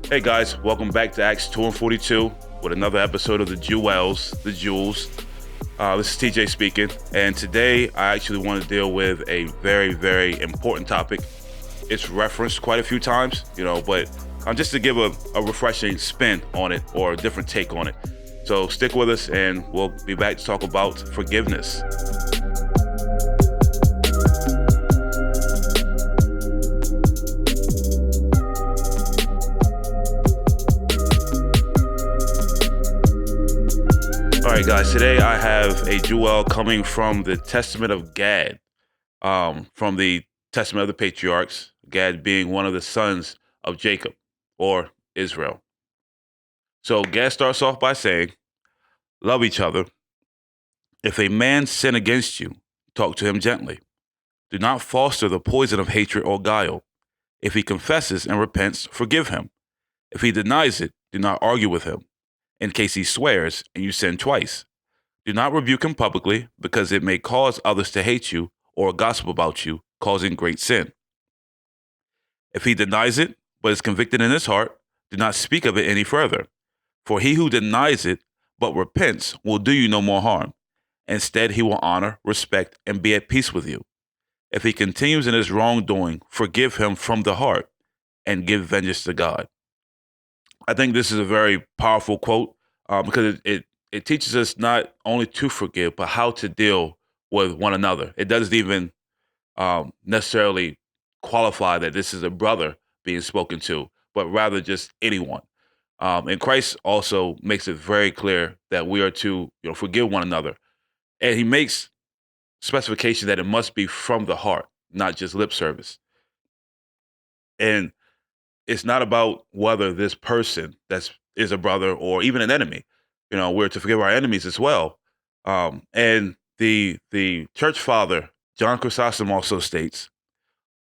Hey guys, welcome back to Acts 2 and 42 with another episode of the Jewels. This is TJ speaking, and today I actually want to deal with a very, very important topic. It's referenced quite a few times, but just to give a refreshing spin on it or a different take on it. So stick with us and we'll be back to talk about forgiveness. All right, guys, today I have a jewel coming from the Testament of Gad, from the Testament of the Patriarchs, Gad being one of the sons of Jacob or Israel. So Gad starts off by saying, love each other. If a man sin against you, talk to him gently. Do not foster the poison of hatred or guile. If he confesses and repents, forgive him. If he denies it, do not argue with him. In case he swears and you sin twice, do not rebuke him publicly, because it may cause others to hate you or gossip about you, causing great sin. If he denies it, but is convicted in his heart, do not speak of it any further. For he who denies it, but repents, will do you no more harm. Instead, he will honor, respect, and be at peace with you. If he continues in his wrongdoing, forgive him from the heart and give vengeance to God. I think this is a very powerful quote because it teaches us not only to forgive, but how to deal with one another. It doesn't even necessarily qualify that this is a brother being spoken to, but rather just anyone. And Christ also makes it very clear that we are to forgive one another. And he makes specification that it must be from the heart, not just lip service. And it's not about whether this person is a brother or even an enemy. We're to forgive our enemies as well. And the church father, John Chrysostom, also states,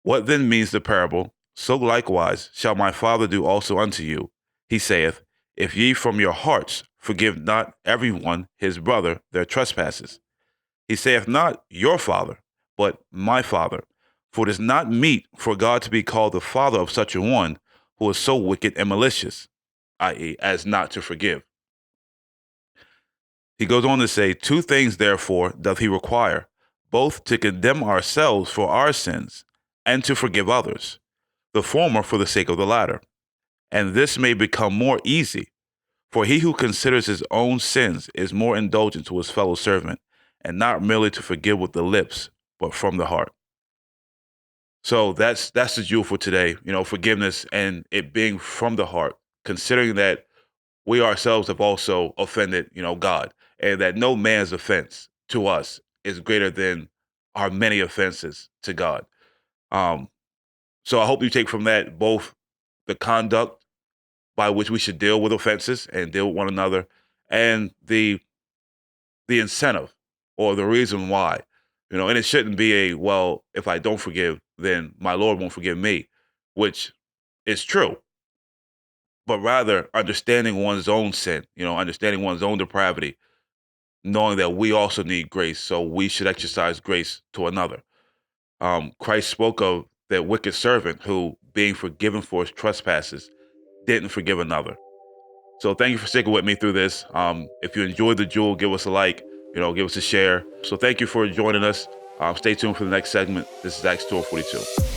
what then means the parable? So likewise shall my Father do also unto you. He saith, if ye from your hearts forgive not everyone his brother their trespasses. He saith not your Father, but my Father. For it is not meet for God to be called the Father of such a one, who is so wicked and malicious, i.e., as not to forgive. He goes on to say, two things therefore doth he require, both to condemn ourselves for our sins, and to forgive others, the former for the sake of the latter. And this may become more easy, for he who considers his own sins is more indulgent to his fellow servant, and not merely to forgive with the lips, but from the heart. So that's the jewel for today, forgiveness and it being from the heart, considering that we ourselves have also offended, God, and that no man's offense to us is greater than our many offenses to God. So I hope you take from that both the conduct by which we should deal with offenses and deal with one another, and the incentive or the reason why. And it shouldn't be if I don't forgive, then my Lord won't forgive me, which is true. But rather understanding one's own sin, understanding one's own depravity, knowing that we also need grace, so we should exercise grace to another. Christ spoke of that wicked servant who, being forgiven for his trespasses, didn't forgive another. So thank you for sticking with me through this. If you enjoyed the jewel, give us a like, give us a share. So thank you for joining us. Stay tuned for the next segment. This is Acts 2 and 42.